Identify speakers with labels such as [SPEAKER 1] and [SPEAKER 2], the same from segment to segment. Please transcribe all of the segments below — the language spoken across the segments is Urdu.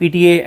[SPEAKER 1] PTA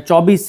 [SPEAKER 1] 24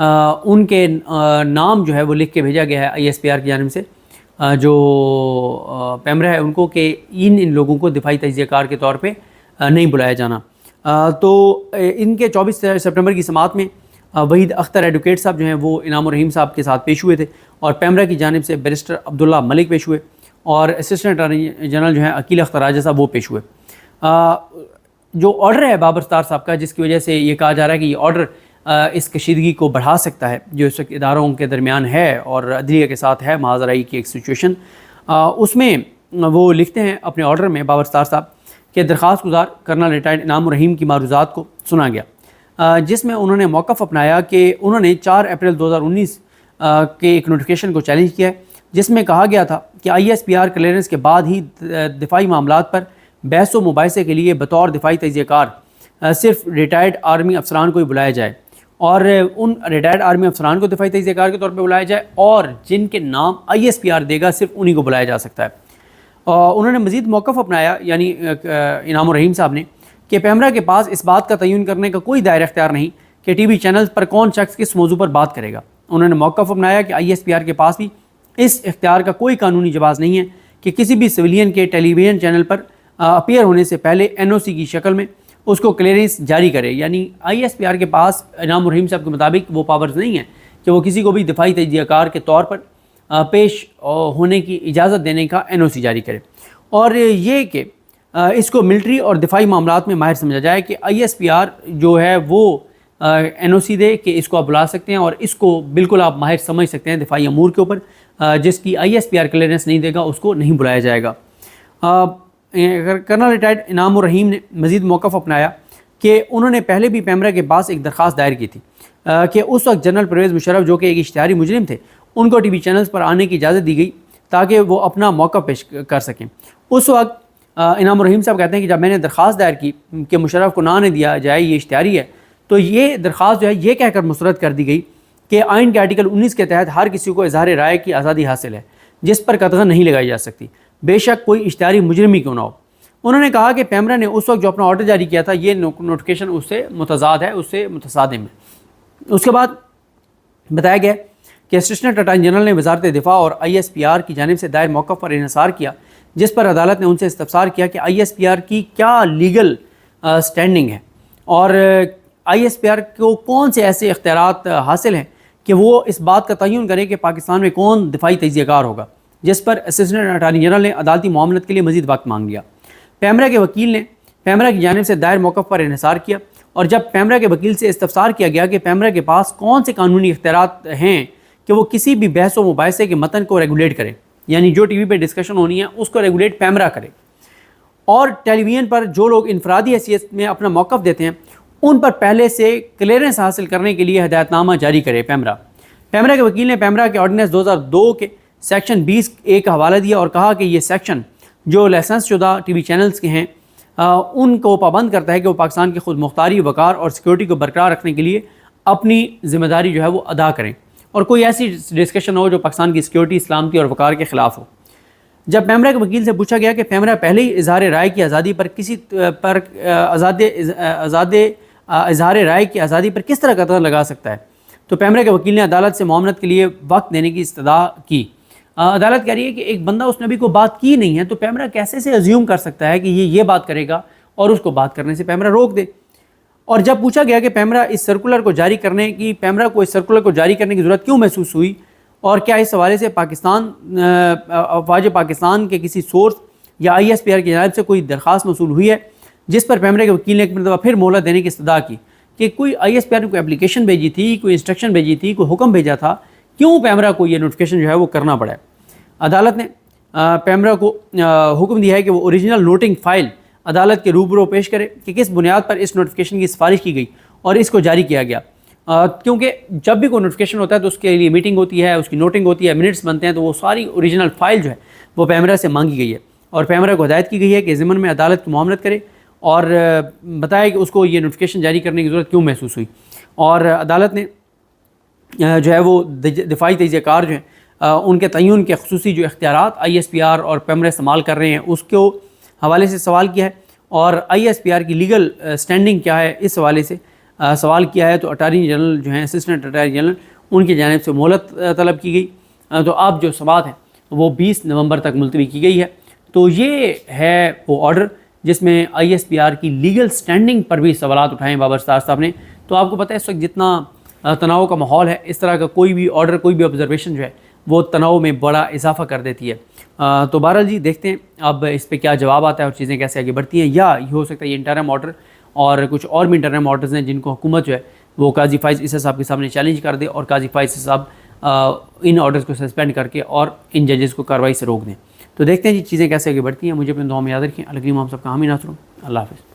[SPEAKER 1] ان کے نام جو ہے وہ لکھ کے بھیجا گیا ہے ISPR کی جانب سے جو پیمرا ہے ان کو کہ ان لوگوں کو دفاعی تجزیہ کار کے طور پہ نہیں بلایا جانا۔ تو ان کے 24 سپٹمبر کی سماعت میں وحید اختر ایڈوکیٹ صاحب جو ہیں وہ انعام الرحیم صاحب کے ساتھ پیش ہوئے تھے، اور پیمرا کی جانب سے بیرسٹر عبداللہ ملک پیش ہوئے، اور اسسٹنٹ اٹارنی جنرل جو ہیں عقیل اختر راجہ صاحب وہ پیش ہوئے۔ جو آرڈر ہے بابر ستار صاحب کا، جس کی وجہ سے یہ کہا جا رہا ہے کہ یہ آرڈر اس کشیدگی کو بڑھا سکتا ہے جو اس وقت اداروں کے درمیان ہے اور عدلیہ کے ساتھ ہے معاذرائی کی ایک سچویشن، اس میں وہ لکھتے ہیں اپنے آرڈر میں بابر ستار صاحب کہ درخواست گزار کرنل ریٹائرڈ انعام الرحیم کی معروضات کو سنا گیا، جس میں انہوں نے موقف اپنایا کہ انہوں نے 4 اپریل 2019 کے ایک نوٹیفیکیشن کو چیلنج کیا ہے، جس میں کہا گیا تھا کہ ISPR کلیئرنس کے بعد ہی دفاعی معاملات پر بحث و مباحثے کے لیے بطور دفاعی تجزیہ کار صرف ریٹائرڈ آرمی افسران کو ہی بلایا جائے، اور ان ریٹائرڈ آرمی افسران کو دفاعی تجزیہ کار کے طور پہ بلایا جائے، اور جن کے نام ISPR دے گا صرف انہی کو بلایا جا سکتا ہے۔ انہوں نے مزید موقف اپنایا یعنی انعام الرحیم صاحب نے کہ پیمرا کے پاس اس بات کا تعین کرنے کا کوئی دائرہ اختیار نہیں کہ ٹی وی چینلز پر کون شخص کس موضوع پر بات کرے گا۔ انہوں نے موقف اپنایا کہ ISPR کے پاس بھی اس اختیار کا کوئی قانونی جواز نہیں ہے کہ کسی بھی سویلین کے ٹیلی ویژن چینل پر اپیئر ہونے سے پہلے NOC کی شکل میں اس کو کلیئرنس جاری کرے، یعنی ISPR کے پاس انعام الرحیم صاحب کے مطابق وہ پاورز نہیں ہیں کہ وہ کسی کو بھی دفاعی تجزیہ کار کے طور پر پیش ہونے کی اجازت دینے کا NOC جاری کرے، اور یہ کہ اس کو ملٹری اور دفاعی معاملات میں ماہر سمجھا جائے کہ ISPR جو ہے وہ NOC دے کہ اس کو آپ بلا سکتے ہیں، اور اس کو بالکل آپ ماہر سمجھ سکتے ہیں دفاعی امور کے اوپر، جس کی ISPR کلیئرنس نہیں دے گا اس کو نہیں بلایا جائے گا۔ کرنل ریٹائرڈ انعام الرحیم نے مزید موقف اپنایا کہ انہوں نے پہلے بھی پیمرا کے پاس ایک درخواست دائر کی تھی کہ اس وقت جنرل پرویز مشرف جو کہ ایک اشتہاری مجرم تھے ان کو ٹی وی چینلز پر آنے کی اجازت دی گئی تاکہ وہ اپنا موقع پیش کر سکیں۔ اس وقت انعام الرحیم صاحب کہتے ہیں کہ جب میں نے درخواست دائر کی کہ مشرف کو نہ آنے دیا جائے، یہ اشتہاری ہے، تو یہ درخواست جو ہے یہ کہہ کر مسترد کر دی گئی کہ آئین کے آرٹیکل 19 کے تحت ہر کسی کو اظہار رائے کی آزادی حاصل ہے جس پر قطغن نہیں لگائی جا سکتی، بے شک کوئی اشتہاری مجرم ہی کیوں نہ ہو۔ انہوں نے کہا کہ پیمرا نے اس وقت جو اپنا آرڈر جاری کیا تھا یہ نوٹیفیکیشن اس سے متضاد ہے، اس سے متصادم ہے۔ اس کے بعد بتایا گیا کہ اسسٹنٹ اٹارنی جنرل نے وزارت دفاع اور ISPR کی جانب سے دائر موقف پر انحصار کیا، جس پر عدالت نے ان سے استفسار کیا کہ ISPR کی کیا لیگل سٹینڈنگ ہے، اور ISPR کو کون سے ایسے اختیارات حاصل ہیں کہ وہ اس بات کا تعین کرے کہ پاکستان میں کون دفاعی تجزیہ کار ہوگا، جس پر اسسٹنٹ اٹارنی جنرل نے عدالتی معاملت کے لیے مزید وقت مانگ لیا۔ پیمرا کے وکیل نے پیمرا کی جانب سے دائر موقف پر انحصار کیا، اور جب پیمرا کے وکیل سے استفسار کیا گیا کہ پیمرا کے پاس کون سے قانونی اختیارات ہیں کہ وہ کسی بھی بحث و مباحثے کے متن کو ریگولیٹ کرے، یعنی جو ٹی وی پہ ڈسکشن ہونی ہے اس کو ریگولیٹ پیمرا کرے، اور ٹیلی ویژن پر جو لوگ انفرادی حیثیت میں اپنا موقف دیتے ہیں ان پر پہلے سے کلیئرنس حاصل کرنے کے لیے ہدایت نامہ جاری کرے پیمرا۔ پیمرا کے وکیل نے پیمرا کے آرڈیننس 2002 کے سیکشن 20(a) کا حوالہ دیا اور کہا کہ یہ سیکشن جو لائسنس شدہ ٹی وی چینلز کے ہیں ان کو پابند کرتا ہے کہ وہ پاکستان کی خود مختاری، وقار اور سیکیورٹی کو برقرار رکھنے کے لیے اپنی ذمہ داری جو ہے وہ ادا کریں، اور کوئی ایسی ڈسکشن ہو جو پاکستان کی سیکیورٹی، سلامتی اور وقار کے خلاف ہو۔ جب پیمرا کے وکیل سے پوچھا گیا کہ پیمرا پہلے ہی اظہار رائے کی آزادی پر اظہار رائے کی آزادی پر کس طرح قطغن لگا سکتا ہے، تو پیمرا کے وکیل نے عدالت سے معاملت کے لیے وقت دینے کی استدعا کی۔ عدالت کہہ رہی ہے کہ ایک بندہ اس نے ابھی کوئی بات کی نہیں ہے تو پیمرا کیسے سے ازیوم کر سکتا ہے کہ یہ بات کرے گا اور اس کو بات کرنے سے پیمرا روک دے۔ اور جب پوچھا گیا کہ پیمرا کو اس سرکولر کو جاری کرنے کی ضرورت کیوں محسوس ہوئی، اور کیا اس حوالے سے افواج پاکستان کے کسی سورس یا ISPR کی جانب سے کوئی درخواست موصول ہوئی ہے، جس پر پیمرا کے وکیل نے ایک مرتبہ پھر مہلت دینے کی استدعا کی کہ کوئی ISPR نے کوئی اپلیکیشن بھیجی تھی، کوئی انسٹرکشن بھیجی تھی، کوئی حکم بھیجا تھا، کیوں پیمرا کو یہ نوٹیفیکیشن جو ہے وہ کرنا پڑا ہے۔ عدالت نے پیمرا کو حکم دیا ہے کہ وہ اوریجنل نوٹنگ فائل عدالت کے روبرو پیش کرے کہ کس بنیاد پر اس نوٹیفیکیشن کی سفارش کی گئی اور اس کو جاری کیا گیا، کیونکہ جب بھی کوئی نوٹیفیکیشن ہوتا ہے تو اس کے لیے میٹنگ ہوتی ہے، اس کی نوٹنگ ہوتی ہے، منٹس بنتے ہیں، تو وہ ساری اوریجنل فائل جو ہے وہ پیمرا سے مانگی گئی ہے، اور پیمرا کو ہدایت کی گئی ہے کہ ضمن میں عدالت کی معاملت کرے اور بتائے کہ اس کو یہ نوٹیفیکیشن جاری کرنے کی ضرورت کیوں محسوس ہوئی۔ اور عدالت نے جو ہے وہ دفاعی تجزیہ کار جو ہیں ان کے تعین کے خصوصی جو اختیارات ISPR اور پیمرا استعمال کر رہے ہیں اس کو حوالے سے سوال کیا ہے، اور ISPR کی لیگل سٹینڈنگ کیا ہے اس حوالے سے سوال کیا ہے تو اٹارنی جنرل جو ہیں اسسٹنٹ اٹارنی جنرل ان کی جانب سے مہلت طلب کی گئی، تو اب جو سماعت ہیں وہ 20 نومبر تک ملتوی کی گئی ہے۔ تو یہ ہے وہ آرڈر جس میں ISPR کی لیگل سٹینڈنگ پر بھی سوالات اٹھائے ہیں بابر سٹار صاحب نے۔ تو آپ کو پتہ ہے اس وقت جتنا تناؤ کا ماحول ہے، اس طرح کا کوئی بھی آرڈر، کوئی بھی آبزرویشن جو ہے وہ تناؤ میں بڑا اضافہ کر دیتی ہے۔ تو بہرحال جی دیکھتے ہیں اب اس پہ کیا جواب آتا ہے اور چیزیں کیسے آگے بڑھتی ہیں، یا یہ ہو سکتا ہے یہ انٹرم آرڈر اور کچھ اور بھی انٹرم آرڈرز ہیں جن کو حکومت جو ہے وہ قاضی فائز عیسی صاحب کے سامنے چیلنج کر دے اور قاضی فائز عیسی صاحب ان آرڈرز کو سسپینڈ کر کے اور ان ججز کو کارروائی سے روک دیں۔ تو دیکھتے ہیں جی چیزیں کیسے آگے بڑھتی ہیں۔ مجھے اپنے دعاؤں میں یاد رکھیں۔ اللہ کریم ہم سب کا حامی ناصر ہوں۔ اللہ حافظ۔